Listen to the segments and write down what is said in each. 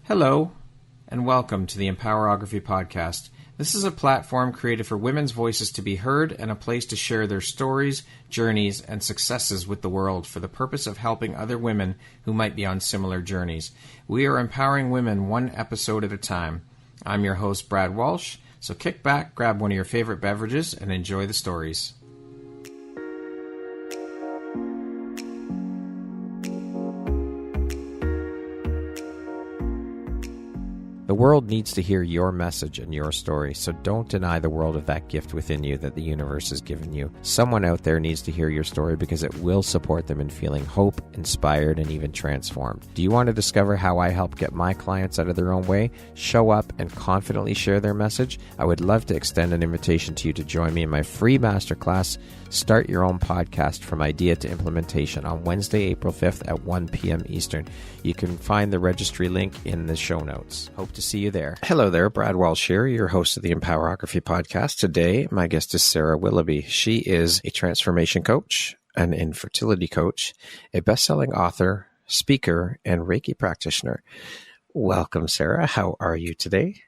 Hello, and welcome to the Empowerography Podcast. This is a platform created for women's voices to be heard and a place to share their stories, journeys, and successes with the world for the purpose of helping other women who might be on similar journeys. We are empowering women one episode at a time. I'm your host, Brad Walsh, so kick back, grab one of your favorite beverages, and enjoy the stories. The world needs to hear your message and your story, so don't deny the world of that gift within you that the universe has given you. Someone out there needs to hear your story because it will support them in feeling hope, inspired, and even transformed. Do you want to discover how I help get my clients out of their own way, show up, and confidently share their message? I would love to extend an invitation to you to join me in my free masterclass, Start Your Own Podcast from Idea to Implementation, on Wednesday, April 5th at 1 p.m. Eastern. You can find the registry link in the show notes. Hope to see you there. Hello there, Brad Walsh here, your host of the Empowerography Podcast. Today, my guest is Sarah Willoughby. She is a transformation coach, an infertility coach, a bestselling author, speaker, and Reiki practitioner. Welcome, Sarah. How are you today?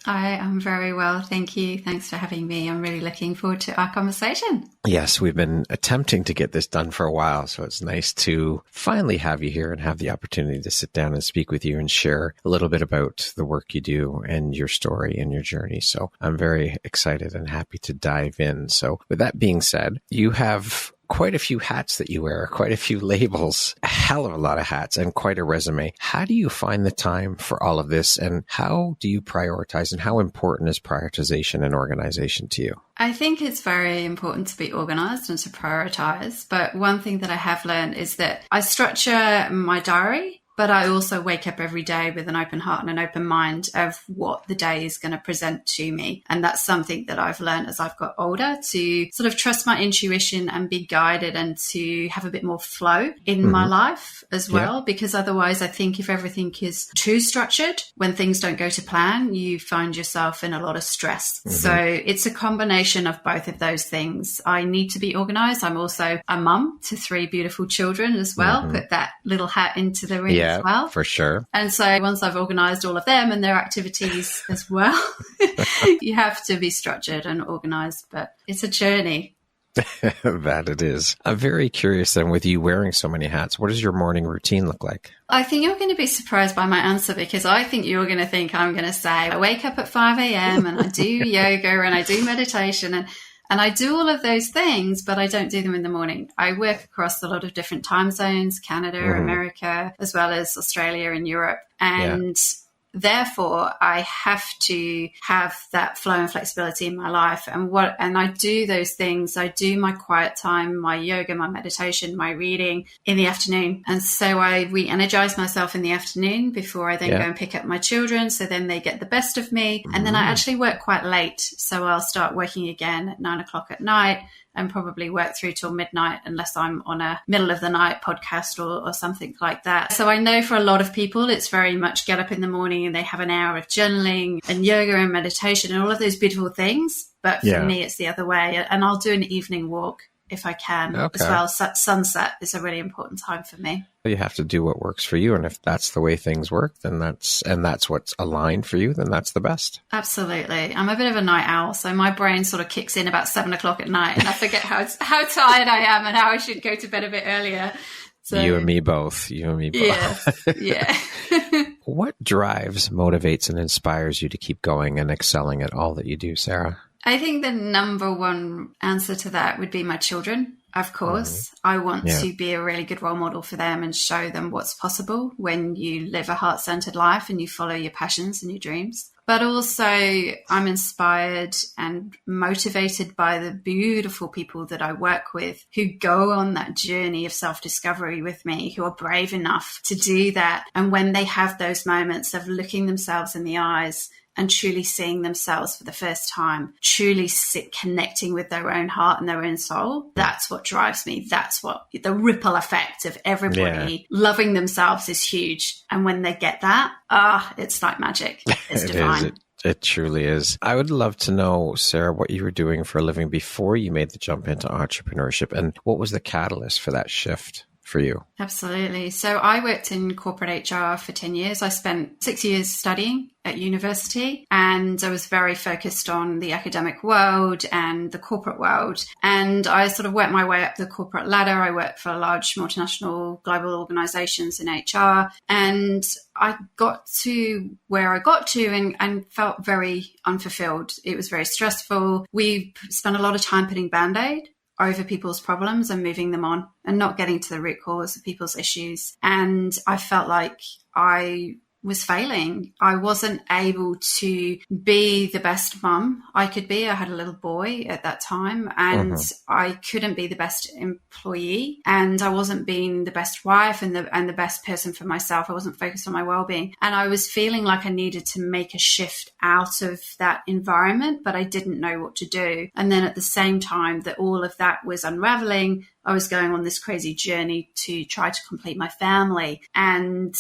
I am very well, thank you. Thanks for having me. I'm really looking forward to our conversation. Yes, we've been attempting to get this done for a while, so it's nice to finally have you here and have the opportunity to sit down and speak with you and share a little bit about the work you do and your story and your journey. So I'm very excited and happy to dive in. So with that being said, you have quite a few hats that you wear, quite a few labels, a hell of a lot of hats, and quite a resume. How do you find the time for all of this, and how do you prioritize, and how important is prioritization and organization to you? I think it's very important to be organized and to prioritize. But one thing that I have learned is that I structure my diary, but I also wake up every day with an open heart and an open mind of what the day is going to present to me. And that's something that I've learned as I've got older, to sort of trust my intuition and be guided and to have a bit more flow in my life as well. Yeah. Because otherwise, I think if everything is too structured, when things don't go to plan, you find yourself in a lot of stress. So it's a combination of both of those things. I need to be organized. I'm also a mum to 3 beautiful children as well. Put that little hat into the ring. As well. For sure. And so once I've organized all of them and their activities as well, you have to be structured and organized, but it's a journey. That it is. I'm very curious then, with you wearing so many hats, what does your morning routine look like? I think you're going to be surprised by my answer, because I think you're going to think I'm going to say I wake up at 5 a.m. and I do yoga and I do meditation and I do all of those things, but I don't do them in the morning. I work across a lot of different time zones, Canada, America, as well as Australia and Europe. And therefore, I have to have that flow and flexibility in my life. And I do those things. I do my quiet time, my yoga, my meditation, my reading in the afternoon. And so I re-energize myself in the afternoon before I then go and pick up my children. So then they get the best of me. And then I actually work quite late. So I'll start working again at 9 o'clock at night and probably work through till midnight unless I'm on a middle of the night podcast or something like that. So I know for a lot of people, it's very much get up in the morning and they have an hour of journaling and yoga and meditation and all of those beautiful things. But for me, it's the other way. And I'll do an evening walk if I can as well. Sunset is a really important time for me. You have to do what works for you. And if that's the way things work, then that's what's aligned for you, then that's the best. Absolutely. I'm a bit of a night owl. So my brain sort of kicks in about 7 o'clock at night and I forget how tired I am and how I should go to bed a bit earlier. So, you and me both. Yeah. What drives, motivates, and inspires you to keep going and excelling at all that you do, Sarah? I think the number one answer to that would be my children. Of course, I want to be a really good role model for them and show them what's possible when you live a heart-centered life and you follow your passions and your dreams. But also I'm inspired and motivated by the beautiful people that I work with who go on that journey of self-discovery with me, who are brave enough to do that. And when they have those moments of looking themselves in the eyes and truly seeing themselves for the first time, truly connecting with their own heart and their own soul, that's what drives me. That's what the ripple effect of everybody loving themselves is huge. And when they get that, it's like magic. It's divine. It truly is. I would love to know, Sarah, what you were doing for a living before you made the jump into entrepreneurship, and what was the catalyst for that shift for you? Absolutely. So I worked in corporate HR for 10 years. I spent 6 years studying at university, and I was very focused on the academic world and the corporate world. And I sort of worked my way up the corporate ladder. I worked for large multinational global organizations in HR, and I got to where I got to and felt very unfulfilled. It was very stressful. We spent a lot of time putting Band-Aid over people's problems and moving them on and not getting to the root cause of people's issues. And I felt like I was failing. I wasn't able to be the best mum I could be. I had a little boy at that time, and I couldn't be the best employee, and I wasn't being the best wife and the best person for myself. I wasn't focused on my well-being, and I was feeling like I needed to make a shift out of that environment, but I didn't know what to do. And then at the same time that all of that was unraveling, I was going on this crazy journey to try to complete my family. And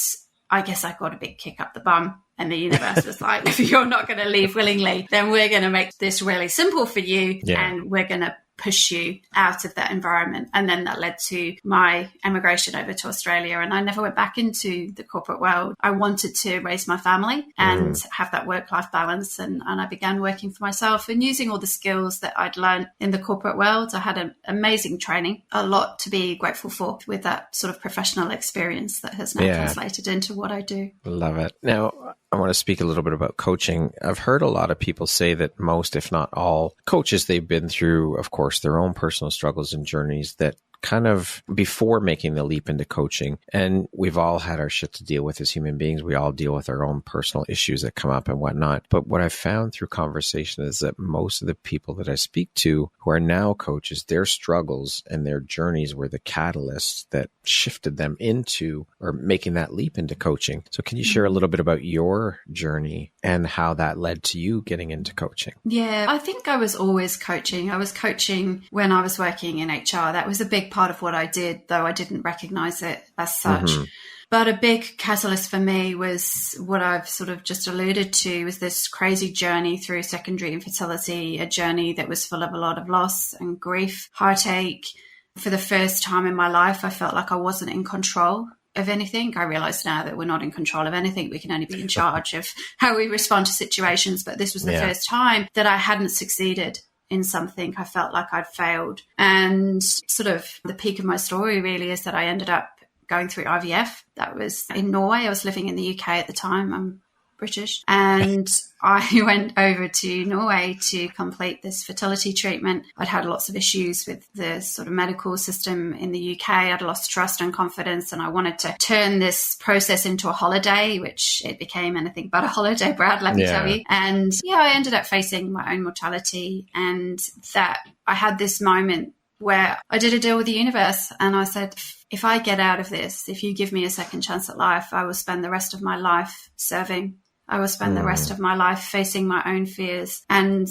I guess I got a big kick up the bum, and the universe was like, if you're not going to leave willingly, then we're going to make this really simple for you, and we're going to push you out of that environment. And then that led to my emigration over to Australia, and I never went back into the corporate world. I wanted to raise my family and have that work-life balance, and I began working for myself and using all the skills that I'd learned in the corporate world. I had an amazing training, a lot to be grateful for with that sort of professional experience that has now translated into what I do. Love it. Now, I want to speak a little bit about coaching. I've heard a lot of people say that most, if not all, coaches, they've been through, of course, their own personal struggles and journeys that kind of before making the leap into coaching. And we've all had our shit to deal with as human beings. We all deal with our own personal issues that come up and whatnot. But what I've found through conversation is that most of the people that I speak to who are now coaches, their struggles and their journeys were the catalyst that shifted them into or making that leap into coaching. So can you share a little bit about your journey and how that led to you getting into coaching? Yeah, I think I was always coaching. I was coaching when I was working in HR. That was a big part of what I did, though I didn't recognize it as such. But a big catalyst for me was what I've sort of just alluded to, was this crazy journey through secondary infertility, a journey that was full of a lot of loss and grief, heartache. For the first time in my life, I felt like I wasn't in control of anything. I realize now that we're not in control of anything. We can only be in charge of how we respond to situations. But this was the first time that I hadn't succeeded in something. I felt like I'd failed. And sort of the peak of my story really is that I ended up going through IVF. That was in Norway. I was living in the UK at the time. I'm British. And I went over to Norway to complete this fertility treatment. I'd had lots of issues with the sort of medical system in the UK. I'd lost trust and confidence, and I wanted to turn this process into a holiday, which it became anything but a holiday, Brad, let me tell you. And I ended up facing my own mortality, and that I had this moment where I did a deal with the universe, and I said, if I get out of this, if you give me a second chance at life, I will spend the rest of my life serving. I will spend the rest of my life facing my own fears and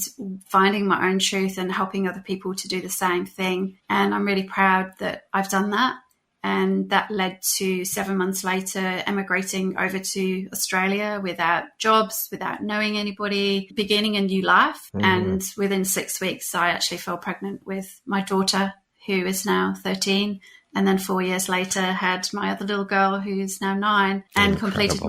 finding my own truth and helping other people to do the same thing. And I'm really proud that I've done that. And that led to 7 months later emigrating over to Australia without jobs, without knowing anybody, beginning a new life. And within 6 weeks, I actually fell pregnant with my daughter, who is now 13. And then 4 years later, had my other little girl, who's now 9, and completed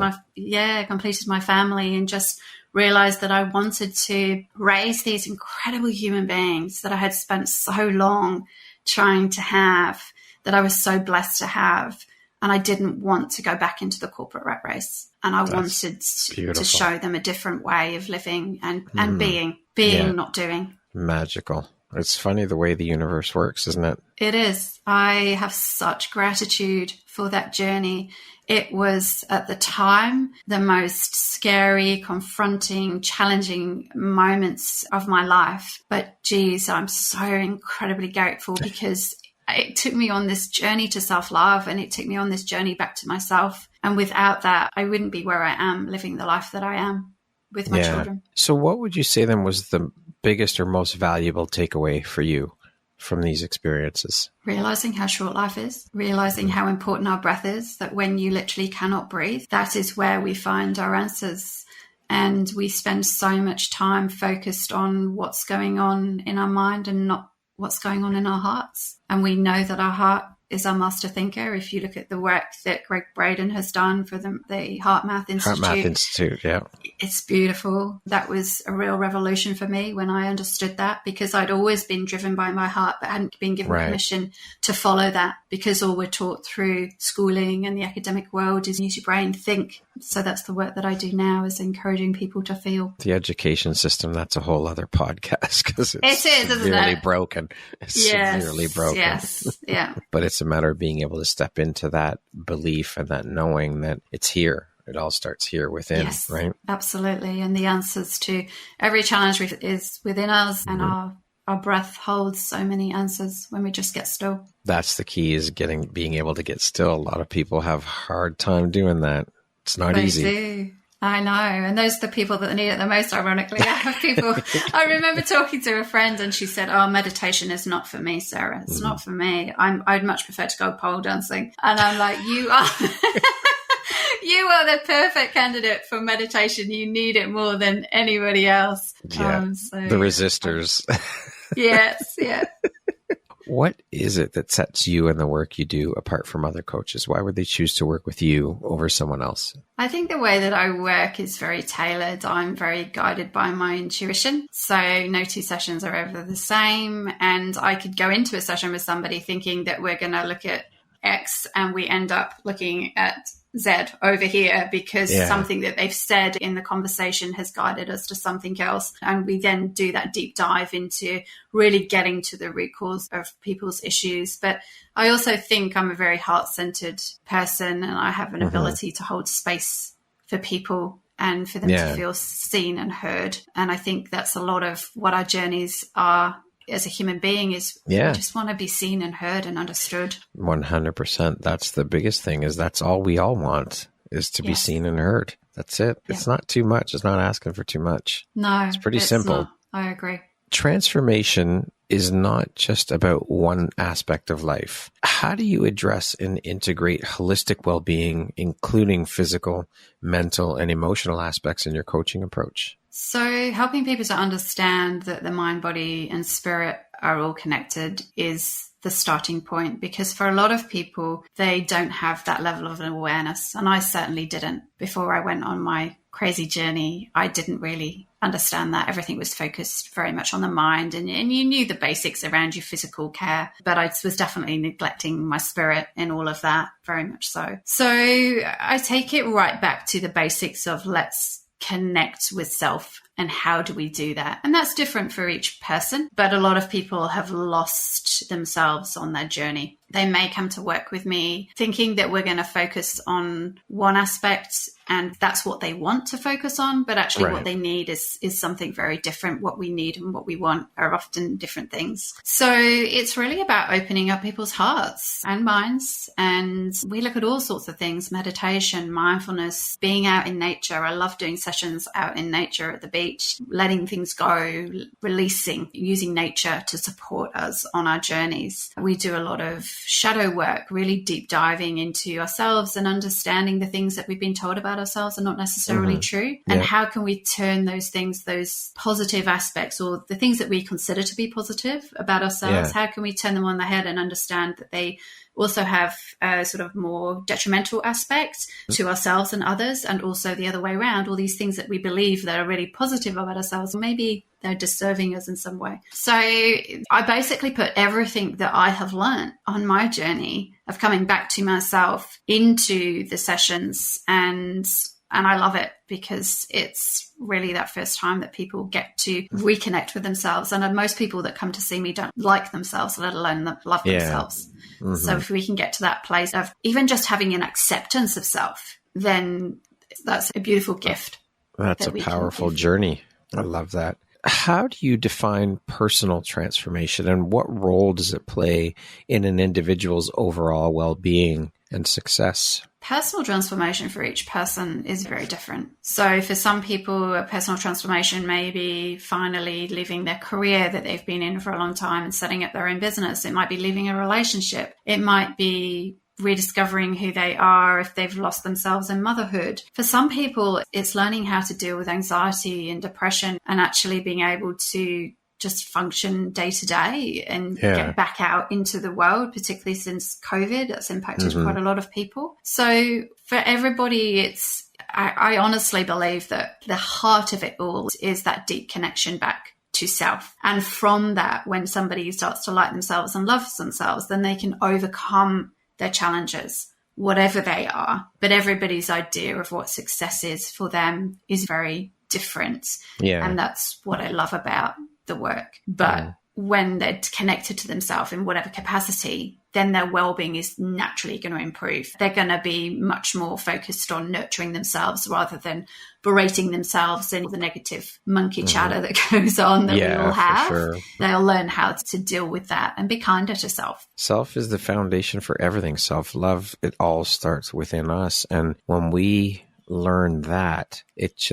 my family, and just realized that I wanted to raise these incredible human beings that I had spent so long trying to have, that I was so blessed to have. And I didn't want to go back into the corporate rat race. And I wanted to show them a different way of living and being, not doing. Magical. It's funny the way the universe works, isn't it? It is. I have such gratitude for that journey. It was, at the time, the most scary, confronting, challenging moments of my life. But geez, I'm so incredibly grateful, because it took me on this journey to self-love, and it took me on this journey back to myself. And without that, I wouldn't be where I am, living the life that I am with my children. So what would you say then was the biggest or most valuable takeaway for you from these experiences? Realizing how short life is, realizing how important our breath is, that when you literally cannot breathe, that is where we find our answers. And we spend so much time focused on what's going on in our mind and not what's going on in our hearts. And we know that our heart is our master thinker. If you look at the work that Greg Braden has done for the Heart Math Institute. Yeah. It's beautiful. That was a real revolution for me when I understood that, because I'd always been driven by my heart, but hadn't been given permission to follow that, because all we're taught through schooling and the academic world is use your brain, think. So that's the work that I do now, is encouraging people to feel. The education system, that's a whole other podcast, because it's isn't severely it? Broken. It's severely broken. Yes, yeah. But it's a matter of being able to step into that belief and that knowing that it's here. It all starts here within, right? Absolutely. And the answers to every challenge is within us, and our breath holds so many answers when we just get still. That's the key, is being able to get still. A lot of people have a hard time doing that. It's not easy. They do. I know. And those are the people that need it the most, ironically. I have people, I remember talking to a friend and she said, oh, meditation is not for me, Sarah. It's not for me. I'd much prefer to go pole dancing. And I'm like, you are... You are the perfect candidate for meditation. You need it more than anybody else. Yeah, the resistors. Yes, yeah. What is it that sets you and the work you do apart from other coaches? Why would they choose to work with you over someone else? I think the way that I work is very tailored. I'm very guided by my intuition. So no two sessions are ever the same. And I could go into a session with somebody thinking that we're going to look at X, and we end up looking at Z over here, because something that they've said in the conversation has guided us to something else. And we then do that deep dive into really getting to the root cause of people's issues. But I also think I'm a very heart-centered person, and I have an ability to hold space for people and for them to feel seen and heard. And I think that's a lot of what our journeys are as a human being, is we just want to be seen and heard and understood. 100%. That's the biggest thing, is that's all we all want, is to be seen and heard. That's it. Yeah. It's not too much. It's not asking for too much. No, it's pretty simple. Not. I agree. Transformation is not just about one aspect of life. How do you address and integrate holistic well-being, including physical, mental, and emotional aspects in your coaching approach? So helping people to understand that the mind, body, and spirit are all connected is the starting point, because for a lot of people, they don't have that level of awareness. And I certainly didn't. Before I went on my crazy journey, I didn't really understand that. Everything was focused very much on the mind, and you knew the basics around your physical care, but I was definitely neglecting my spirit in all of that, very much so. So I take it right back to the basics of let's connect with self. And how do we do that? And that's different for each person, but a lot of people have lost themselves on their journey. They may come to work with me thinking that we're going to focus on one aspect, and that's what they want to focus on, but actually what they need is something very different. What we need and what we want are often different things. So it's really about opening up people's hearts and minds. And we look at all sorts of things: meditation, mindfulness, being out in nature. I love doing sessions out in nature at the beach, letting things go, releasing, using nature to support us on our journeys. We do a lot of shadow work, really deep diving into ourselves and understanding the things that we've been told about ourselves are not necessarily true. And how can we turn those things, those positive aspects, or the things that we consider to be positive about ourselves, how can we turn them on the head and understand that they also have a sort of more detrimental aspects to ourselves and others, and also the other way around, all these things that we believe that are really positive about ourselves, maybe they're disserving us in some way. So I basically put everything that I have learned on my journey of coming back to myself into the sessions, and I love it, because it's really that first time that people get to reconnect with themselves. And most people that come to see me don't like themselves, let alone love themselves. So if we can get to that place of even just having an acceptance of self, then that's a beautiful gift. That's a powerful journey. I love that. How do you define personal transformation, and what role does it play in an individual's overall well-being and success? Personal transformation for each person is very different. So for some people, a personal transformation may be finally leaving their career that they've been in for a long time and setting up their own business. It might be leaving a relationship. It might be rediscovering who they are if they've lost themselves in motherhood. For some people, it's learning how to deal with anxiety and depression, and actually being able to just function day to day and get back out into the world, particularly since COVID. That's impacted quite a lot of people. So for everybody, I honestly believe that the heart of it all is that deep connection back to self. And from that, when somebody starts to like themselves and love themselves, then they can overcome their challenges, whatever they are. But everybody's idea of what success is for them is very different. Yeah. And that's what I love about the work. But when they're connected to themselves in whatever capacity, then their well-being is naturally going to improve. They're going to be much more focused on nurturing themselves rather than berating themselves in the negative monkey chatter that goes on that we all have. Sure. They'll learn how to deal with that and be kinder to self. Self is the foundation for everything. Self-love, it all starts within us. And when we learn that, it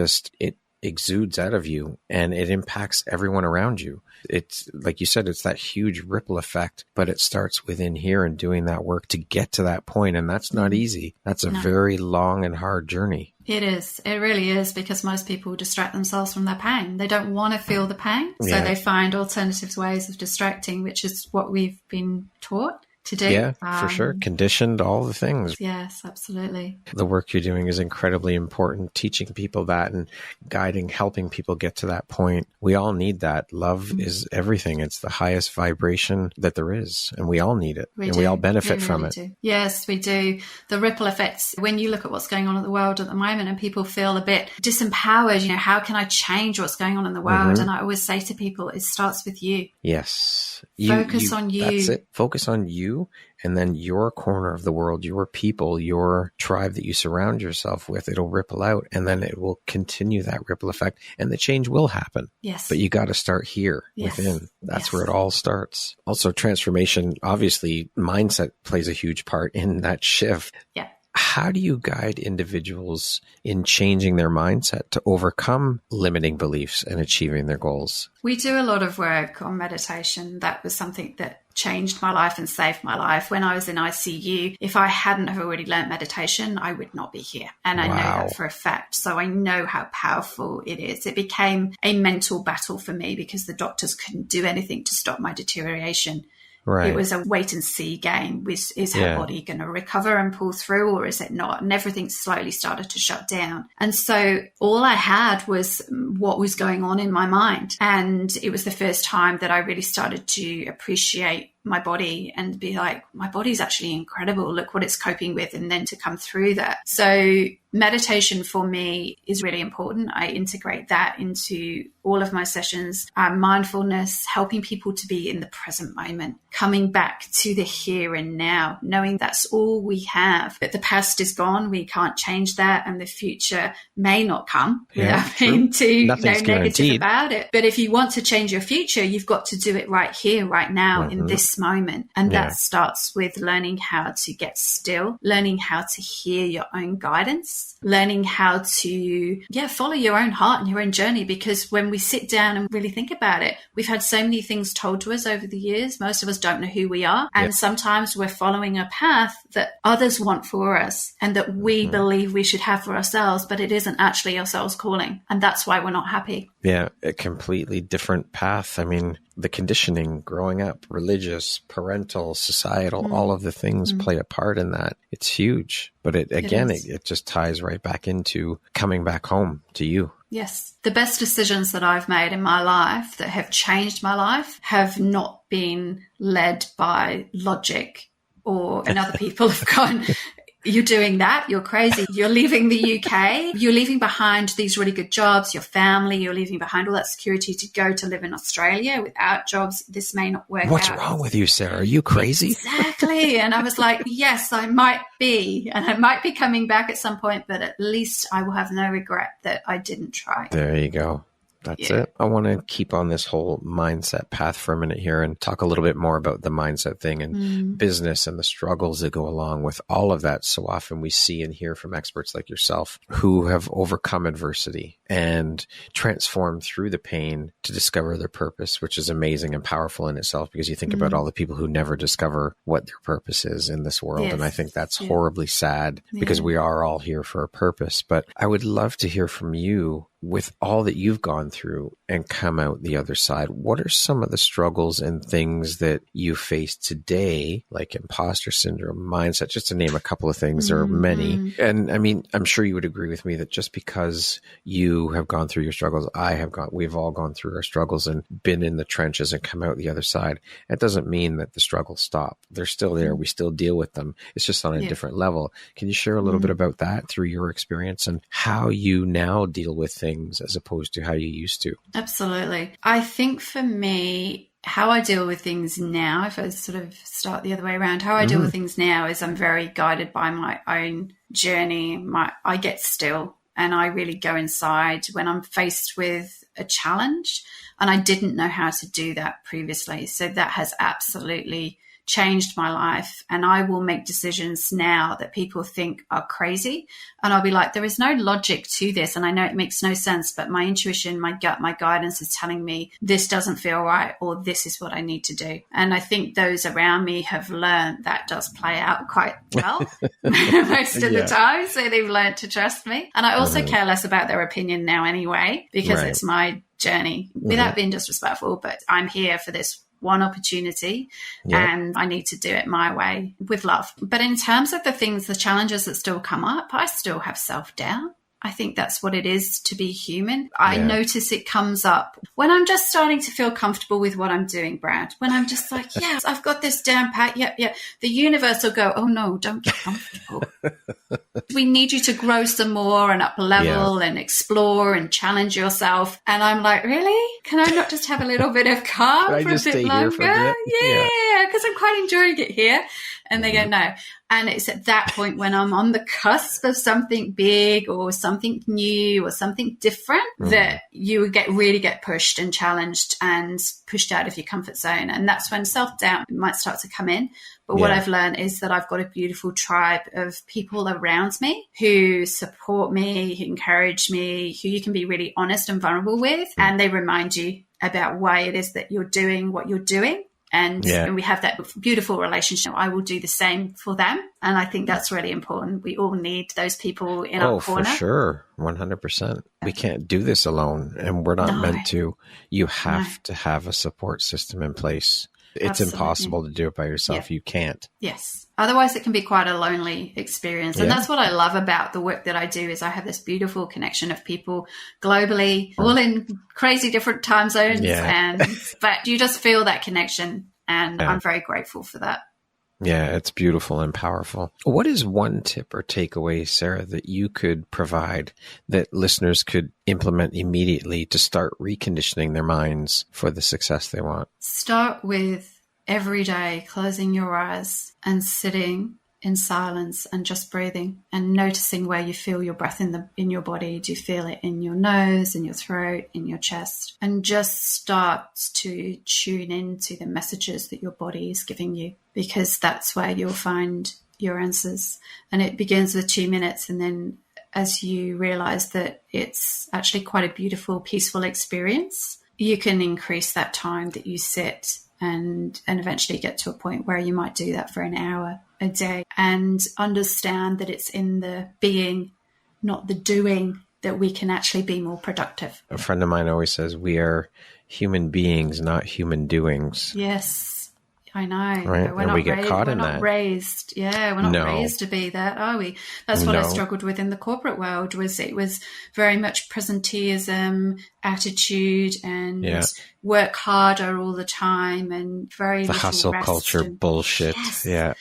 exudes out of you and it impacts everyone around you. It's like you said, it's that huge ripple effect, but it starts within here and doing that work to get to that point. And that's not easy. That's a very long and hard journey. It is. It really is, because most people distract themselves from their pain. They don't want to feel the pain. So they find alternative ways of distracting, which is what we've been taught to do. Yeah, for sure. Conditioned, all the things. Yes, absolutely. The work you're doing is incredibly important, teaching people that and guiding, helping people get to that point. We all need that. Love is everything. It's the highest vibration that there is, and we all need it. We all benefit from it. Yes, we do. The ripple effects, when you look at what's going on in the world at the moment and people feel a bit disempowered, how can I change what's going on in the world? And I always say to people, it starts with you. Yes. Focus on you. That's it. Focus on you. And then your corner of the world, your people, your tribe that you surround yourself with, it'll ripple out and then it will continue that ripple effect and the change will happen. Yes. But you got to start here within. That's where it all starts. Also, transformation, obviously, mindset plays a huge part in that shift. Yeah. How do you guide individuals in changing their mindset to overcome limiting beliefs and achieving their goals? We do a lot of work on meditation. That was something that changed my life and saved my life. When I was in ICU, if I hadn't have already learned meditation, I would not be here. And I know that for a fact. So I know how powerful it is. It became a mental battle for me because the doctors couldn't do anything to stop my deterioration. Right. It was a wait and see game. Is her body going to recover and pull through, or is it not? And everything slowly started to shut down. And so all I had was what was going on in my mind. And it was the first time that I really started to appreciate my body and be like, my body's actually incredible. Look what it's coping with. And then to come through that. So meditation for me is really important. I integrate that into all of my sessions. Mindfulness, helping people to be in the present moment, coming back to the here and now, knowing that's all we have. But the past is gone. We can't change that. And the future may not come without being too negative about it. But if you want to change your future, you've got to do it right here, right now, in this moment. And that starts with learning how to get still, learning how to hear your own guidance, learning how to follow your own heart and your own journey. Because when we sit down and really think about it, we've had so many things told to us over the years. Most of us don't know who we are. And sometimes we're following a path that others want for us and that we believe we should have for ourselves, but it isn't actually our soul's calling. And that's why we're not happy. Yeah, a completely different path. I mean, the conditioning, growing up, religious, parental, societal, all of the things play a part in that. It's huge. But it just ties right back into coming back home to you. Yes. The best decisions that I've made in my life that have changed my life have not been led by logic or other people have gone, you're doing that, you're crazy, you're leaving the UK, you're leaving behind these really good jobs, your family, you're leaving behind all that security to go to live in Australia without jobs. This may not work What's out. Wrong with you, Sarah? Are you crazy? Exactly. And I was like, yes, I might be. And I might be coming back at some point, but at least I will have no regret that I didn't try. There you go. That's it. I want to keep on this whole mindset path for a minute here and talk a little bit more about the mindset thing and business and the struggles that go along with all of that. So often we see and hear from experts like yourself who have overcome adversity and transformed through the pain to discover their purpose, which is amazing and powerful in itself because you think about all the people who never discover what their purpose is in this world. And I think that's horribly sad because we are all here for a purpose. But I would love to hear from you. with all that you've gone through and come out the other side, what are some of the struggles and things that you face today, like imposter syndrome, mindset, just to name a couple of things? There are many. And I mean, I'm sure you would agree with me that just because you have gone through your struggles, we've all gone through our struggles and been in the trenches and come out the other side. That doesn't mean that the struggles stop. They're still there. We still deal with them. It's just on a different level. Can you share a little bit about that through your experience and how you now deal with things as opposed to how you used to? Absolutely. I think for me, how I deal with things now, if I sort of start the other way around, how I deal with things now is I'm very guided by my own journey. I get still and I really go inside when I'm faced with a challenge, and I didn't know how to do that previously. So that has absolutely changed my life, and I will make decisions now that people think are crazy, and I'll be like, there is no logic to this, and I know it makes no sense, but my intuition, my gut, my guidance is telling me this doesn't feel right, or this is what I need to do. And I think those around me have learned that does play out quite well most of the time, so they've learned to trust me. And I also care less about their opinion now anyway, because it's my journey, without being disrespectful, but I'm here for this one opportunity and I need to do it my way with love. But in terms of the challenges that still come up, I still have self-doubt. I think that's what it is to be human. I notice it comes up when I'm just starting to feel comfortable with what I'm doing, Brad. When I'm just like, yeah, I've got this down pat. Yeah. The universe will go, oh no, don't get comfortable. We need you to grow some more and up level and explore and challenge yourself. And I'm like, really? Can I not just have a little bit of calm for a bit longer? Yeah, because I'm quite enjoying it here. And they go, no. And it's at that point when I'm on the cusp of something big or something new or something different that you really get pushed and challenged and pushed out of your comfort zone. And that's when self-doubt might start to come in. But what I've learned is that I've got a beautiful tribe of people around me who support me, who encourage me, who you can be really honest and vulnerable with. And they remind you about why it is that you're doing what you're doing. And we have that beautiful relationship. I will do the same for them. And I think that's really important. We all need those people in our corner. Oh, for sure. 100%. We can't do this alone, and we're not meant to. You have to have a support system in place. It's impossible to do it by yourself. You can't. Yes. Otherwise, it can be quite a lonely experience. And that's what I love about the work that I do is I have this beautiful connection of people globally, all in crazy different time zones. But you just feel that connection. And I'm very grateful for that. Yeah, it's beautiful and powerful. What is one tip or takeaway, Sarah, that you could provide that listeners could implement immediately to start reconditioning their minds for the success they want? Start with every day closing your eyes and sitting in silence and just breathing and noticing where you feel your breath in your body. Do you feel it in your nose, in your throat, in your chest? And just start to tune into the messages that your body is giving you, because that's where you'll find your answers. And it begins with 2 minutes. And then as you realize that it's actually quite a beautiful, peaceful experience, you can increase that time that you sit and eventually get to a point where you might do that for an hour a day and understand that it's in the being, not the doing, that we can actually be more productive. A friend of mine always says we are human beings, not human doings. Yes, I know. Right? And we get caught in that. We're not raised to be that, are we? That's what I struggled with in the corporate world. It was very much presenteeism, attitude, and work harder all the time, and very the hustle culture bullshit. Yeah.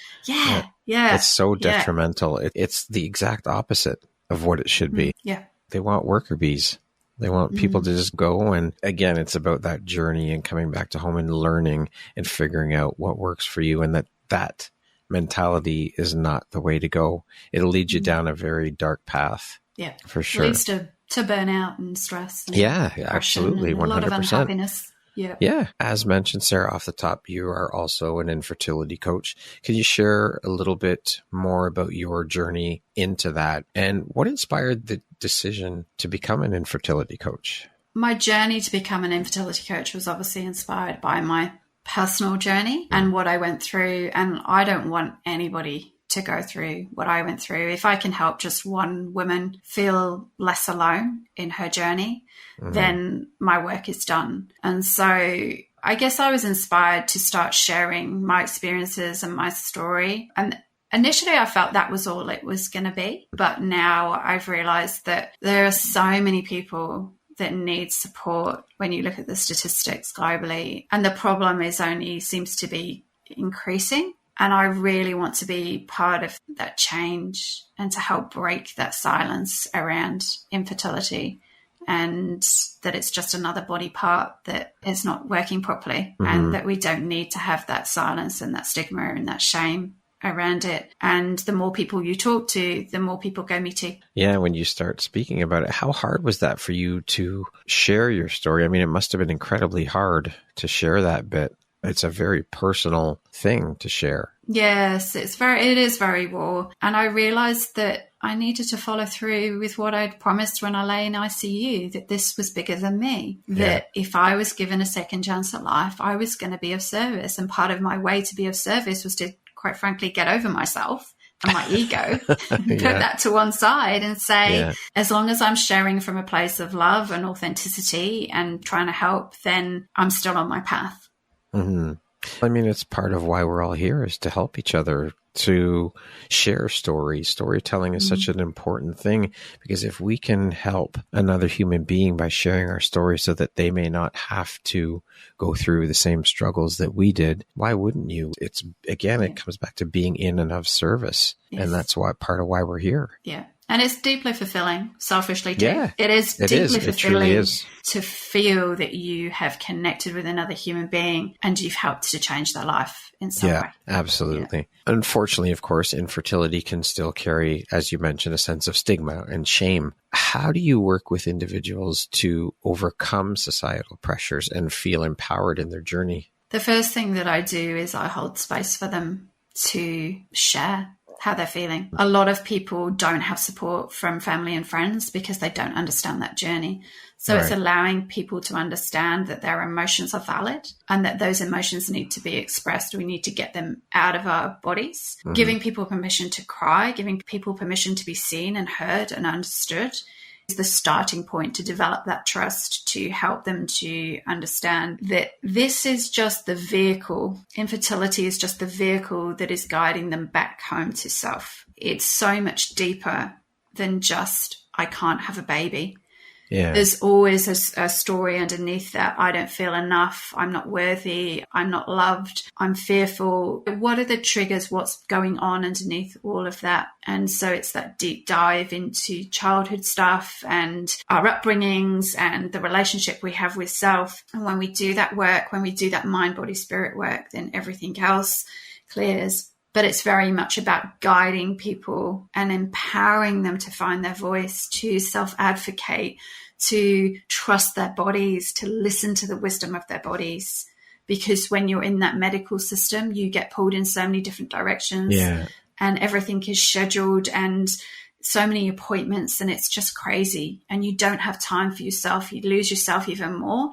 It's so detrimental. It's the exact opposite of what it should be. Yeah. They want worker bees. They want people to just go. And again, it's about that journey and coming back to home and learning and figuring out what works for you. And that mentality is not the way to go. It'll lead you down a very dark path. Yeah. For sure. It leads to burnout and stress. And absolutely. 100%. A lot of unhappiness. Yeah. As mentioned, Sarah, off the top, you are also an infertility coach. Can you share a little bit more about your journey into that and what inspired the decision to become an infertility coach? My journey to become an infertility coach was obviously inspired by my personal journey and what I went through. And I don't want anybody to go through what I went through. If I can help just one woman feel less alone in her journey, then my work is done. And so I guess I was inspired to start sharing my experiences and my story. And initially I felt that was all it was going to be. But now I've realized that there are so many people that need support when you look at the statistics globally. And the problem is only seems to be increasing. And I really want to be part of that change and to help break that silence around infertility, and that it's just another body part that is not working properly, and that we don't need to have that silence and that stigma and that shame around it. And the more people you talk to, the more people go, me too. Yeah, when you start speaking about it, how hard was that for you to share your story? I mean, it must have been incredibly hard to share that bit. It's a very personal thing to share. Yes, it is very raw. And I realized that I needed to follow through with what I'd promised when I lay in ICU, that this was bigger than me, that if I was given a second chance at life, I was going to be of service. And part of my way to be of service was to, quite frankly, get over myself and my ego, put that to one side and say, as long as I'm sharing from a place of love and authenticity and trying to help, then I'm still on my path. I mean, it's part of why we're all here, is to help each other, to share stories. Storytelling is such an important thing, because if we can help another human being by sharing our story so that they may not have to go through the same struggles that we did, why wouldn't you? It's, again, it comes back to being in and of service. And that's why part of why we're here. Yeah. And it's deeply fulfilling, selfishly too. Yeah, it is deeply fulfilling. It truly is. To feel that you have connected with another human being and you've helped to change their life in some way. Absolutely. Yeah. Unfortunately, of course, infertility can still carry, as you mentioned, a sense of stigma and shame. How do you work with individuals to overcome societal pressures and feel empowered in their journey? The first thing that I do is I hold space for them to share how they're feeling. A lot of people don't have support from family and friends because they don't understand that journey. So it's allowing people to understand that their emotions are valid and that those emotions need to be expressed. We need to get them out of our bodies. Giving people permission to cry, giving people permission to be seen and heard and understood is the starting point to develop that trust, to help them to understand that this is just the vehicle. Infertility is just the vehicle that is guiding them back home to self. It's so much deeper than just, I can't have a baby. Yeah. There's always a story underneath that. I don't feel enough. I'm not worthy. I'm not loved. I'm fearful. What are the triggers? What's going on underneath all of that? And so it's that deep dive into childhood stuff and our upbringings and the relationship we have with self. And when we do that work, when we do that mind, body, spirit work, then everything else clears. But it's very much about guiding people and empowering them to find their voice, to self-advocate, to trust their bodies, to listen to the wisdom of their bodies. Because when you're in that medical system, you get pulled in so many different directions and everything is scheduled and so many appointments, and it's just crazy. And you don't have time for yourself. You lose yourself even more.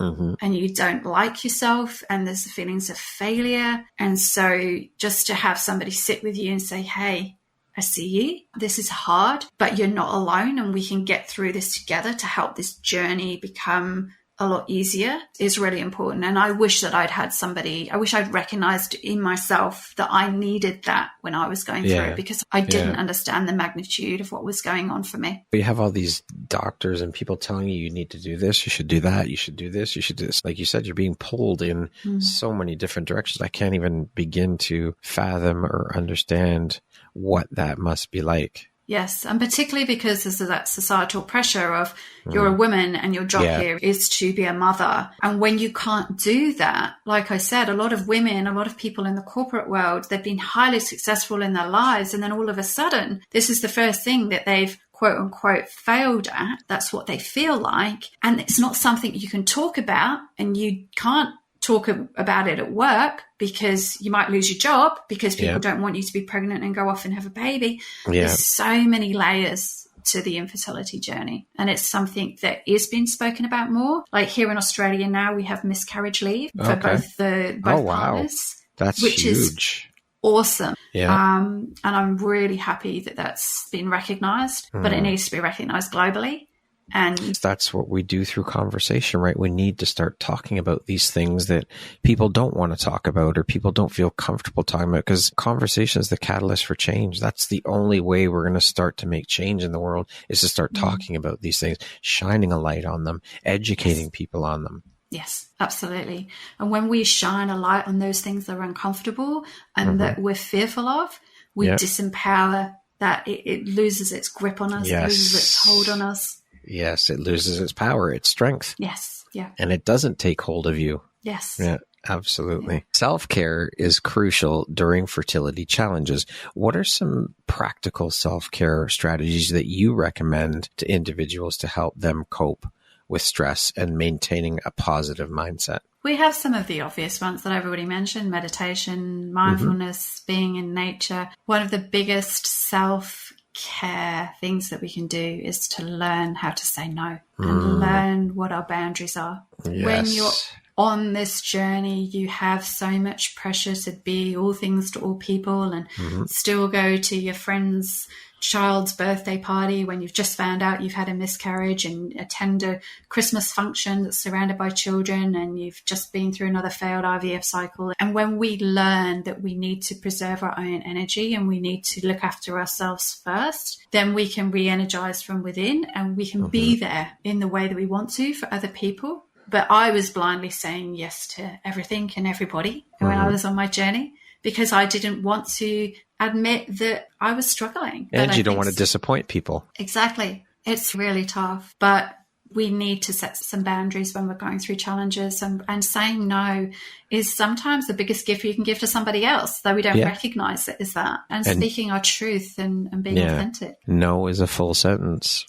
And you don't like yourself, and there's the feelings of failure. And so just to have somebody sit with you and say, hey, I see you. This is hard, but you're not alone, and we can get through this together to help this journey become a lot easier is really important. And I wish that I'd had somebody, I wish I'd recognized in myself that I needed that when I was going through it, because I didn't understand the magnitude of what was going on for me. You have all these doctors and people telling you, you need to do this, you should do that, you should do this, you should do this. Like you said, you're being pulled in so many different directions. I can't even begin to fathom or understand what that must be like. Yes, and particularly because there's that societal pressure of you're a woman and your job here is to be a mother. And when you can't do that, like I said, a lot of women, a lot of people in the corporate world, they've been highly successful in their lives. And then all of a sudden, this is the first thing that they've quote unquote failed at. That's what they feel like. And it's not something you can talk about, and you can't talk about it at work because you might lose your job because people don't want you to be pregnant and go off and have a baby. There's so many layers to the infertility journey, and it's something that is being spoken about more. Like here in Australia now, we have miscarriage leave for both partners. That's which huge. awesome. Yeah. And I'm really happy that that's been recognized, but it needs to be recognized globally. And that's what we do through conversation, right? We need to start talking about these things that people don't want to talk about or people don't feel comfortable talking about, because conversation is the catalyst for change. That's the only way we're going to start to make change in the world, is to start talking about these things, shining a light on them, educating people on them. Yes, absolutely. And when we shine a light on those things that are uncomfortable and that we're fearful of, we disempower that. It loses its grip on us, it loses its hold on us. Yes, it loses its power, its strength. Yes, yeah. And it doesn't take hold of you. Yes. Yeah, absolutely. Yeah. Self-care is crucial during fertility challenges. What are some practical self-care strategies that you recommend to individuals to help them cope with stress and maintaining a positive mindset? We have some of the obvious ones that I've already mentioned: meditation, mindfulness, being in nature. One of the biggest self-care things that we can do is to learn how to say no and learn what our boundaries are. Yes. When you're on this journey, you have so much pressure to be all things to all people and still go to your friend's child's birthday party when you've just found out you've had a miscarriage, and attend a Christmas function that's surrounded by children, and you've just been through another failed IVF cycle. And when we learn that we need to preserve our own energy and we need to look after ourselves first, then we can re-energize from within, and we can be there in the way that we want to for other people. But I was blindly saying yes to everything and everybody when I was on my journey, because I didn't want to admit that I was struggling. And you don't want to disappoint people. Exactly. It's really tough. But we need to set some boundaries when we're going through challenges. And saying no is sometimes the biggest gift you can give to somebody else, though we don't recognize it as that. And speaking our truth and being authentic. No is a full sentence.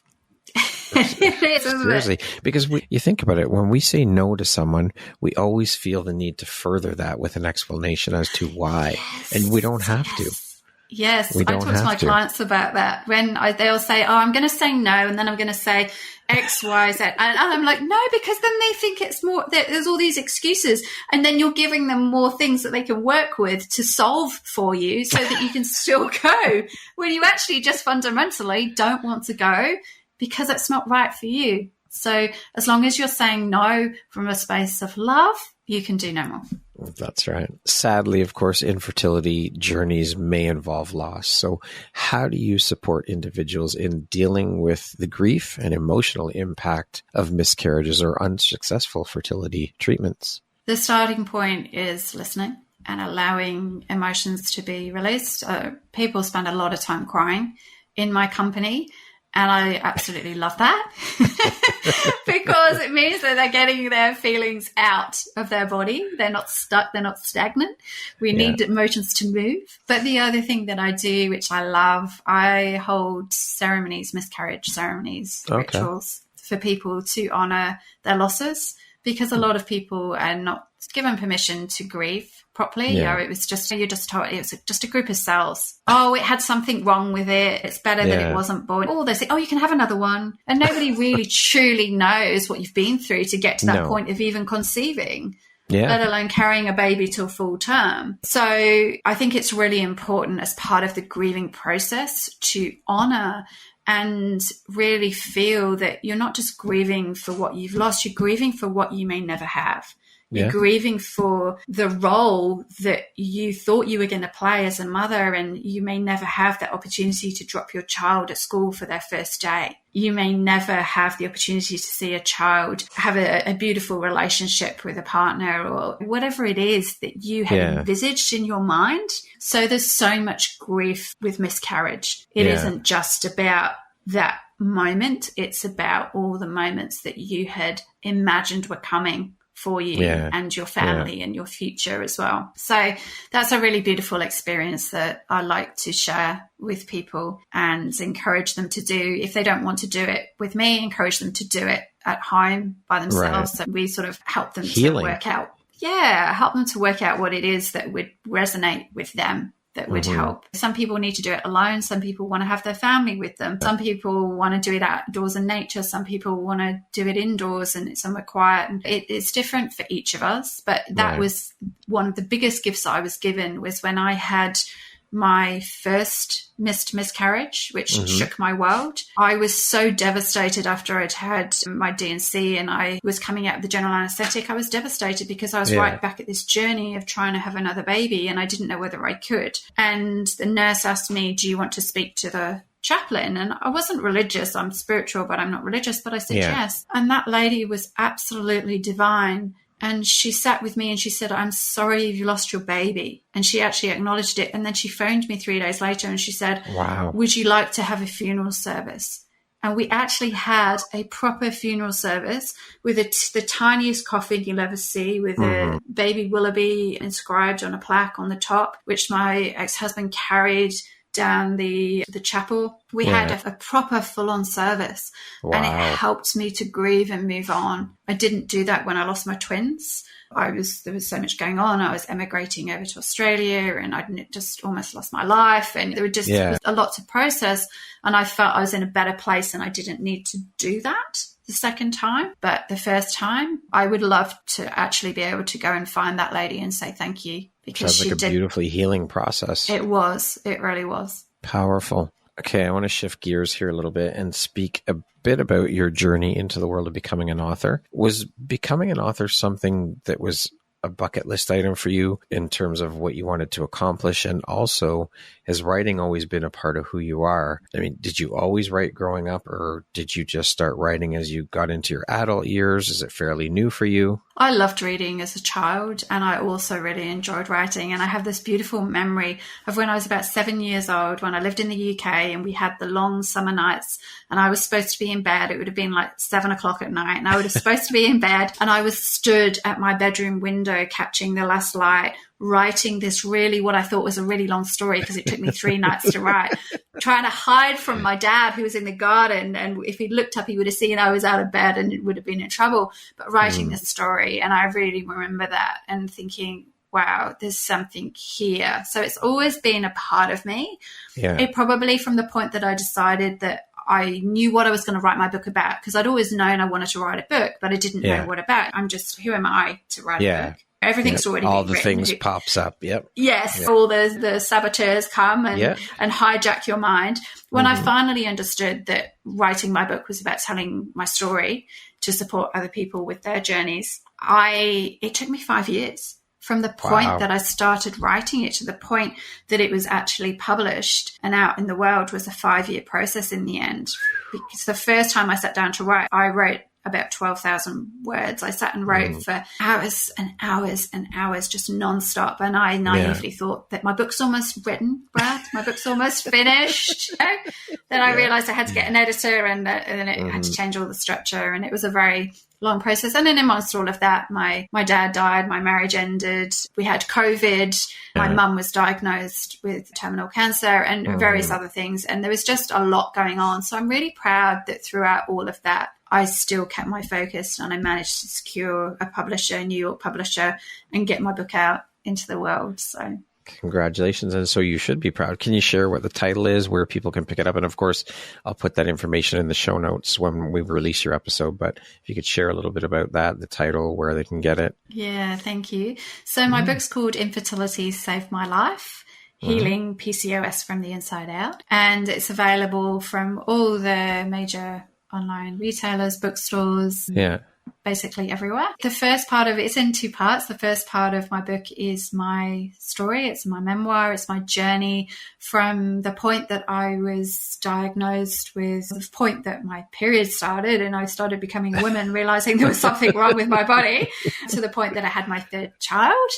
It is, seriously, because you think about it, when we say no to someone, we always feel the need to further that with an explanation as to why, and we don't have to. Yes, I talk to my clients about that. When they'll say, "Oh, I'm going to say no," and then I'm going to say X, Y, Z, and I'm like, "No," because then they think it's more. There's all these excuses, and then you're giving them more things that they can work with to solve for you, so that you can still go when you actually just fundamentally don't want to go, because it's not right for you. So as long as you're saying no from a space of love, you can do no more. That's right. Sadly, of course, infertility journeys may involve loss. So how do you support individuals in dealing with the grief and emotional impact of miscarriages or unsuccessful fertility treatments? The starting point is listening and allowing emotions to be released. People spend a lot of time crying in my company, and I absolutely love that because it means that they're getting their feelings out of their body. They're not stuck. They're not stagnant. We need emotions to move. But the other thing that I do, which I love, I hold ceremonies, miscarriage ceremonies, rituals for people to honor their losses, because a lot of people are not given permission to grieve properly. You know, it was just, you're just told it was just a group of cells. Oh, it had something wrong with it. It's better that it wasn't born. Or they say, oh, you can have another one. And nobody really truly knows what you've been through to get to that point of even conceiving, let alone carrying a baby till full term. So I think it's really important as part of the grieving process to honor and really feel that you're not just grieving for what you've lost, you're grieving for what you may never have. You're grieving for the role that you thought you were going to play as a mother, and you may never have that opportunity to drop your child at school for their first day. You may never have the opportunity to see a child have a beautiful relationship with a partner, or whatever it is that you had envisaged in your mind. So there's so much grief with miscarriage. It isn't just about that moment. It's about all the moments that you had imagined were coming for you and your family and your future as well. So that's a really beautiful experience that I like to share with people and encourage them to do. If they don't want to do it with me, encourage them to do it at home by themselves. So we sort of help them to work out. Yeah, help them to work out what it is that would resonate with them that would help. Some people need to do it alone. Some people want to have their family with them. Some people want to do it outdoors in nature. Some people want to do it indoors and it's somewhere quiet. And it's different for each of us. But that was one of the biggest gifts I was given, was when I had my first miscarriage, which shook my world. I was so devastated after I'd had my D&C and I was coming out of the general anesthetic. I was devastated because I was right back at this journey of trying to have another baby and I didn't know whether I could. And the nurse asked me, do you want to speak to the chaplain? And I wasn't religious. I'm spiritual, but I'm not religious. But I said yes. And that lady was absolutely divine. And she sat with me and she said, I'm sorry you lost your baby. And she actually acknowledged it. And then she phoned me 3 days later and she said, wow, would you like to have a funeral service? And we actually had a proper funeral service with the tiniest coffin you'll ever see, with a baby Willoughby inscribed on a plaque on the top, which my ex-husband carried down the chapel. We had a proper full-on service. And it helped me to grieve and move on. I didn't do that when I lost my twins. There was so much going on. I was emigrating over to Australia and I just almost lost my life, and there was a lot to process, and I felt I was in a better place and I didn't need to do that the second time. But the first time, I would love to actually be able to go and find that lady and say thank you, because sounds like a beautifully healing process. It really was powerful. Okay, I want to shift gears here a little bit and speak a bit about your journey into the world of becoming an author. Was becoming an author something that was a bucket list item for you in terms of what you wanted to accomplish? And also, has writing always been a part of who you are? I mean, did you always write growing up, or did you just start writing as you got into your adult years? Is it fairly new for you? I loved reading as a child, and I also really enjoyed writing. And I have this beautiful memory of when I was about 7 years old, when I lived in the UK and we had the long summer nights and I was supposed to be in bed. It would have been like 7 o'clock at night and I was supposed to be in bed, and I was stood at my bedroom window catching the last light, writing this what I thought was a really long story, because it took me 3 nights to write, trying to hide from my dad, who was in the garden. And if he looked up, he would have seen I was out of bed and it would have been in trouble, but writing this story. And I really remember that and thinking, wow, there's something here. So it's always been a part of me. It probably from the point that I decided that I knew what I was going to write my book about, because I'd always known I wanted to write a book, but I didn't know what about. Who am I to write a book? Everything's already all been the written. Things pops up. All the saboteurs come and hijack your mind. When I finally understood that writing my book was about telling my story to support other people with their journeys, it took me 5 years from the point that I started writing it to the point that it was actually published and out in the world was a 5-year process in the end. Because the first time I sat down to write, I wrote about 12,000 words. I sat and wrote for hours and hours and hours, just nonstop. And I naively thought that my book's almost written, Brad. My book's almost finished. Then I realized I had to get an editor, and then it had to change all the structure. And it was a very long process. And then amongst all of that, my dad died, my marriage ended, we had COVID, my mum was diagnosed with terminal cancer and various other things. And there was just a lot going on. So I'm really proud that throughout all of that, I still kept my focus and I managed to secure a New York publisher, and get my book out into the world. So congratulations. And so you should be proud. Can you share what the title is, where people can pick it up? And of course, I'll put that information in the show notes when we release your episode. But if you could share a little bit about that, the title, where they can get it. Yeah, thank you. So my book's called Infertility Saved My Life, Healing PCOS from the Inside Out. And it's available from all the major online retailers, bookstores, basically everywhere. The first part of it's in 2 parts. The first part of my book is my story. It's my memoir. It's my journey from the point that I was diagnosed with, the point that my period started and I started becoming a woman, realizing there was something wrong with my body, to the point that I had my 3rd child.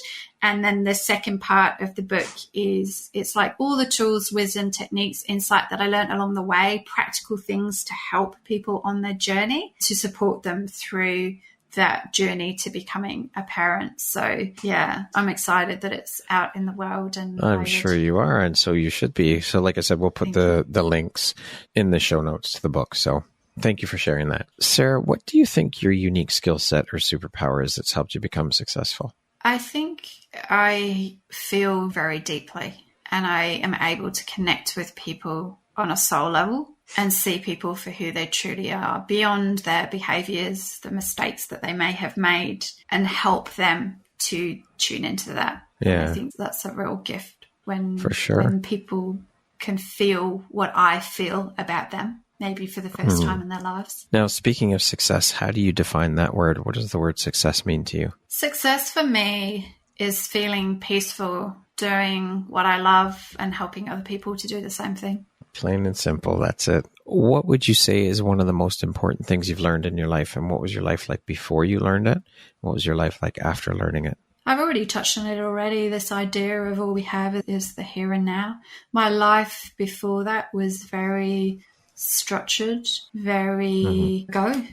And then the second part of the book it's like all the tools, wisdom, techniques, insight that I learned along the way, practical things to help people on their journey, to support them through that journey to becoming a parent. So yeah, I'm excited that it's out in the world. And I'm sure you are. And so you should be. So like I said, we'll put the links in the show notes to the book. So thank you for sharing that. Sarah, what do you think your unique skill set or superpower is that's helped you become successful? I think I feel very deeply, and I am able to connect with people on a soul level and see people for who they truly are, beyond their behaviors, the mistakes that they may have made, and help them to tune into that. Yeah. I think that's a real gift when, For sure. when people can feel what I feel about them, maybe for the first time in their lives. Now, speaking of success, how do you define that word? What does the word success mean to you? Success for me is feeling peaceful, doing what I love and helping other people to do the same thing. Plain and simple. That's it. What would you say is one of the most important things you've learned in your life? And what was your life like before you learned it? What was your life like after learning it? I've already touched on it already. This idea of all we have is the here and now. My life before that was very structured, very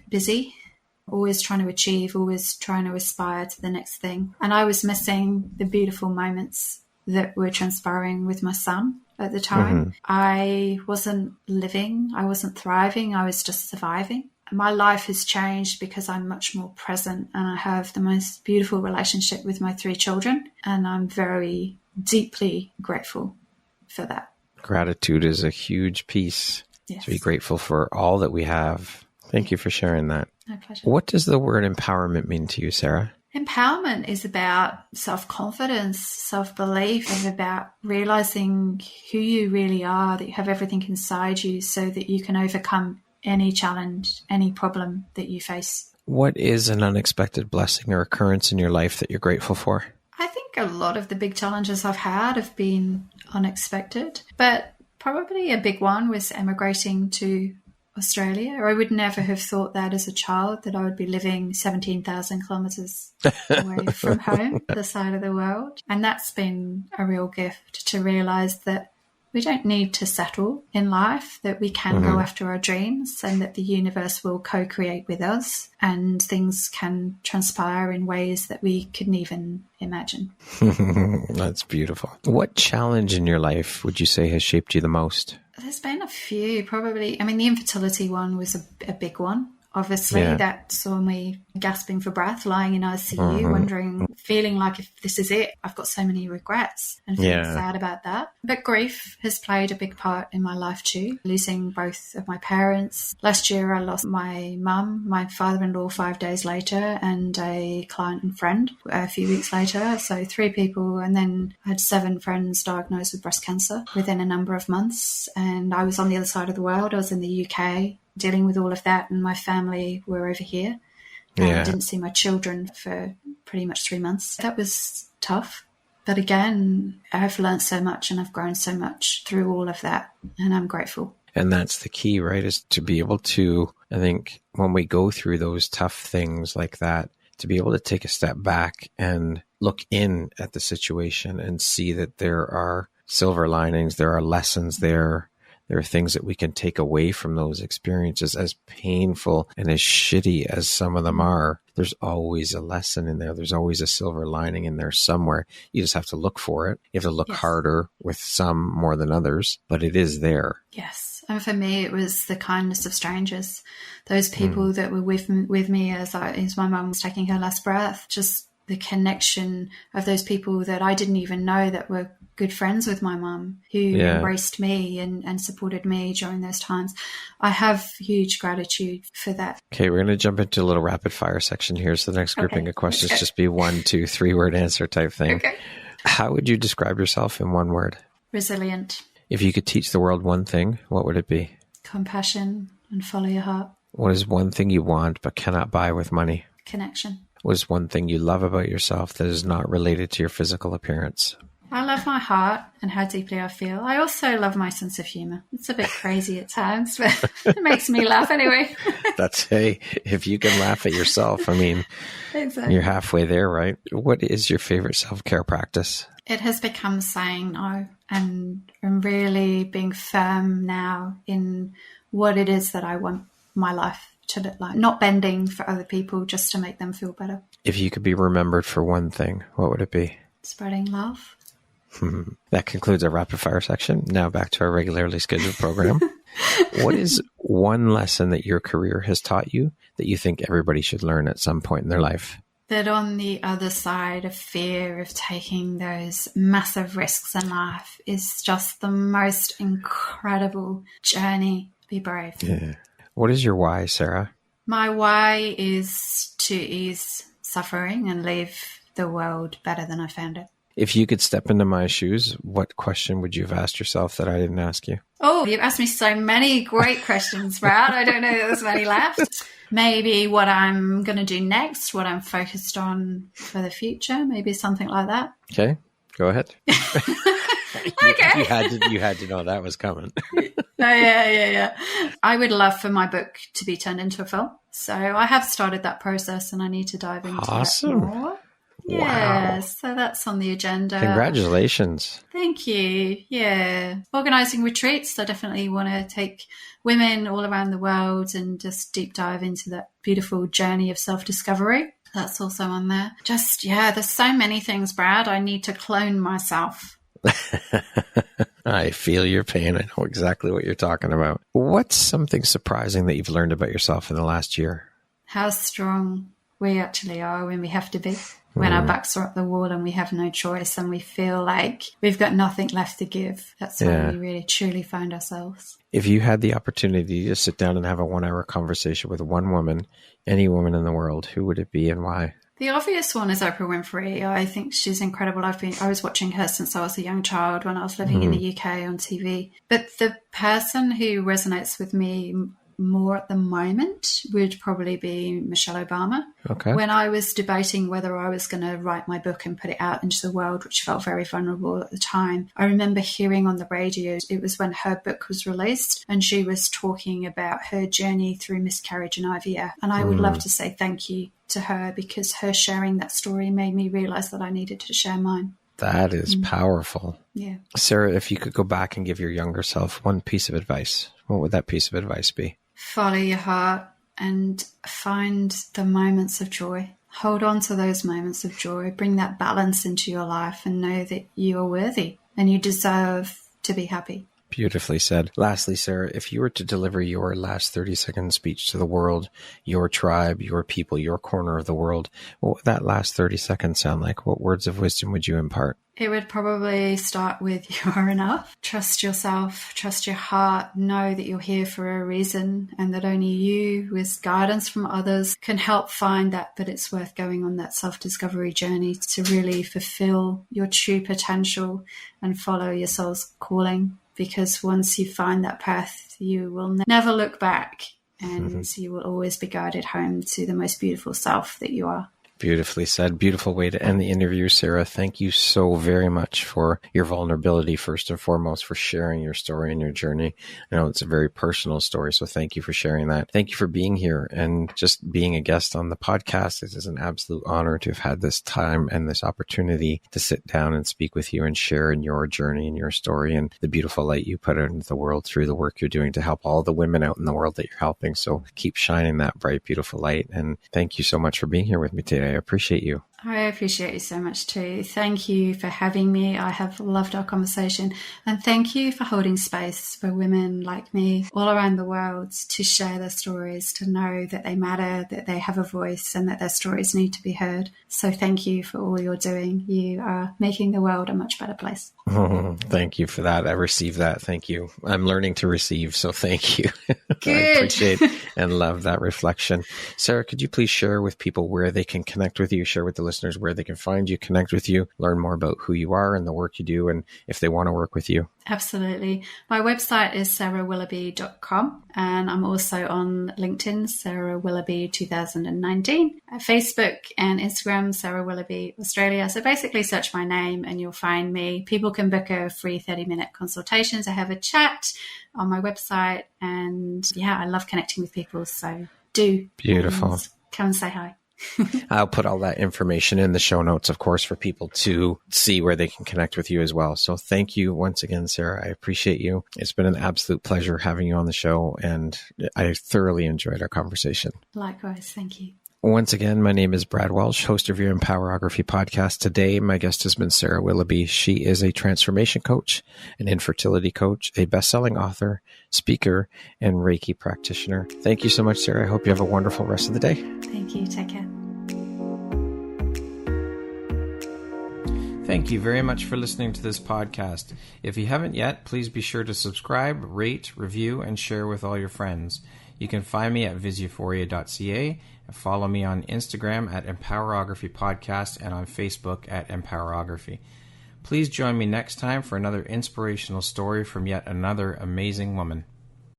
busy, always trying to achieve, always trying to aspire to the next thing. And I was missing the beautiful moments that were transpiring with my son at the time. I wasn't living, I wasn't thriving, I was just surviving. My life has changed because I'm much more present, and I have the most beautiful relationship with my 3 children, and I'm very deeply grateful for that. Gratitude is a huge piece. Yes. To be grateful for all that we have. Thank you for sharing that. My pleasure. What does the word empowerment mean to you, Sarah? Empowerment is about self-confidence, self-belief, and about realizing who you really are, that you have everything inside you so that you can overcome any challenge, any problem that you face. What is an unexpected blessing or occurrence in your life that you're grateful for? I think a lot of the big challenges I've had have been unexpected, but probably a big one was emigrating to Australia. I would never have thought that as a child, that I would be living 17,000 kilometres away from home, the side of the world. And that's been a real gift to realise that we don't need to settle in life, that we can go after our dreams, and that the universe will co-create with us, and things can transpire in ways that we couldn't even imagine. That's beautiful. What challenge in your life would you say has shaped you the most? There's been a few, probably. I mean, the infertility one was a big one. Obviously, that saw me gasping for breath, lying in ICU, wondering, feeling like, if this is it, I've got so many regrets, and feeling sad about that. But grief has played a big part in my life too, losing both of my parents. Last year, I lost my mum, my father-in-law 5 days later, and a client and friend a few weeks later. So 3 people, and then I had 7 friends diagnosed with breast cancer within a number of months. And I was on the other side of the world. I was in the UK, dealing with all of that, and my family were over here. I didn't see my children for pretty much 3 months. That was tough. But again, I've learned so much, and I've grown so much through all of that, and I'm grateful. And that's the key, right? Is to be able to, I think, when we go through those tough things like that, to be able to take a step back and look in at the situation and see that there are silver linings, there are lessons there. There are things that we can take away from those experiences, as painful and as shitty as some of them are. There's always a lesson in there. There's always a silver lining in there somewhere. You just have to look for it. You have to look harder with some more than others, but it is there. Yes. And for me, it was the kindness of strangers. Those people that were with me as my mum was taking her last breath, just the connection of those people that I didn't even know that were good friends with my mum, who embraced me and supported me during those times. I have huge gratitude for that. Okay, we're going to jump into a little rapid fire section here. So the next grouping of questions just be 1, 2, 3 word answer type thing. Okay. How would you describe yourself in one word? Resilient. If you could teach the world one thing, what would it be? Compassion and follow your heart. What is one thing you want but cannot buy with money? Connection. What is one thing you love about yourself that is not related to your physical appearance? I love my heart and how deeply I feel. I also love my sense of humor. It's a bit crazy at times, but it makes me laugh anyway. Hey, if you can laugh at yourself, I mean, exactly. You're halfway there, right? What is your favorite self-care practice? It has become saying no, and I'm really being firm now in what it is that I want my life to look like. Not bending for other people just to make them feel better. If you could be remembered for one thing, what would it be? Spreading love. That concludes our rapid fire section. Now back to our regularly scheduled program. What is one lesson that your career has taught you that you think everybody should learn at some point in their life? that on the other side of fear of taking those massive risks in life is just the most incredible journey. Be brave. Yeah. What is your why, Sarah? My why is to ease suffering and leave the world better than I found it. If you could step into my shoes, what question would you have asked yourself that I didn't ask you? Oh, you've asked me so many great questions, Brad. I don't know that there's many left. Maybe what I'm going to do next, what I'm focused on for the future, maybe something like that. Okay, go ahead. Okay. You had to know that was coming. Yeah. I would love for my book to be turned into a film. So I have started that process and I need to dive into it more. Yeah, wow. So that's on the agenda. Congratulations. Thank you. Yeah. Organising retreats. I definitely want to take women all around the world and just deep dive into that beautiful journey of self-discovery. That's also on there. Just, there's so many things, Brad. I need to clone myself. I feel your pain. I know exactly what you're talking about. What's something surprising that you've learned about yourself in the last year? How strong we actually are when we have to be. When our backs are up the wall and we have no choice and we feel like we've got nothing left to give. That's when we really truly find ourselves. If you had the opportunity to sit down and have a 1-hour conversation with one woman, any woman in the world, who would it be and why? The obvious one is Oprah Winfrey. I think she's incredible. I was watching her since I was a young child when I was living in the UK on TV. But the person who resonates with me more at the moment would probably be Michelle Obama. Okay. When I was debating whether I was going to write my book and put it out into the world, which felt very vulnerable at the time, I remember hearing on the radio, it was when her book was released, and she was talking about her journey through miscarriage and IVF. And I would love to say thank you to her, because her sharing that story made me realize that I needed to share mine. That is powerful. Yeah. Sarah, if you could go back and give your younger self one piece of advice, what would that piece of advice be? Follow your heart and find the moments of joy. Hold on to those moments of joy. Bring that balance into your life and know that you are worthy and you deserve to be happy. Beautifully said. Lastly, Sarah, if you were to deliver your last 30-second speech to the world, your tribe, your people, your corner of the world, what would that last 30 seconds sound like? What words of wisdom would you impart? It would probably start with you are enough. Trust yourself, trust your heart, know that you're here for a reason and that only you, with guidance from others, can help find that, but it's worth going on that self-discovery journey to really fulfill your true potential and follow your soul's calling. Because once you find that path, you will never look back and you will always be guided home to the most beautiful self that you are. Beautifully said. Beautiful way to end the interview, Sarah. Thank you so very much for your vulnerability, first and foremost, for sharing your story and your journey. I know it's a very personal story, so thank you for sharing that. Thank you for being here and just being a guest on the podcast. It is an absolute honor to have had this time and this opportunity to sit down and speak with you and share in your journey and your story and the beautiful light you put out into the world through the work you're doing to help all the women out in the world that you're helping. So keep shining that bright, beautiful light. And thank you so much for being here with me today. I appreciate you. I appreciate you so much too. Thank you for having me. I have loved our conversation. And thank you for holding space for women like me all around the world to share their stories, to know that they matter, that they have a voice and that their stories need to be heard. So thank you for all you're doing. You are making the world a much better place. Thank you for that. I receive that. Thank you. I'm learning to receive, so thank you. Good. I appreciate and love that reflection. Sarah, could you please share with people where they can connect with you, share with the listeners where they can find you, connect with you, learn more about who you are and the work you do, and if they want to work with you? Absolutely. My website is sarahwilloughby.com, and I'm also on LinkedIn, Sarah Willoughby 2019, Facebook and Instagram, Sarah Willoughby Australia. So basically search my name and you'll find me. People can book a free 30-minute consultation to have a chat on my website. And I love connecting with people. So do. Beautiful. Come and say hi. I'll put all that information in the show notes, of course, for people to see where they can connect with you as well. So thank you once again, Sarah. I appreciate you. It's been an absolute pleasure having you on the show, and I thoroughly enjoyed our conversation. Likewise. Thank you. Once again, my name is Brad Welsh, host of your Empowerography Podcast. Today, my guest has been Sarah Willoughby. She is a transformation coach, an infertility coach, a bestselling author, speaker, and Reiki practitioner. Thank you so much, Sarah. I hope you have a wonderful rest of the day. Thank you. Take care. Thank you very much for listening to this podcast. If you haven't yet, please be sure to subscribe, rate, review, and share with all your friends. You can find me at viseuphoria.ca, and follow me on Instagram at Empowerography Podcast and on Facebook at Empowerography. Please join me next time for another inspirational story from yet another amazing woman.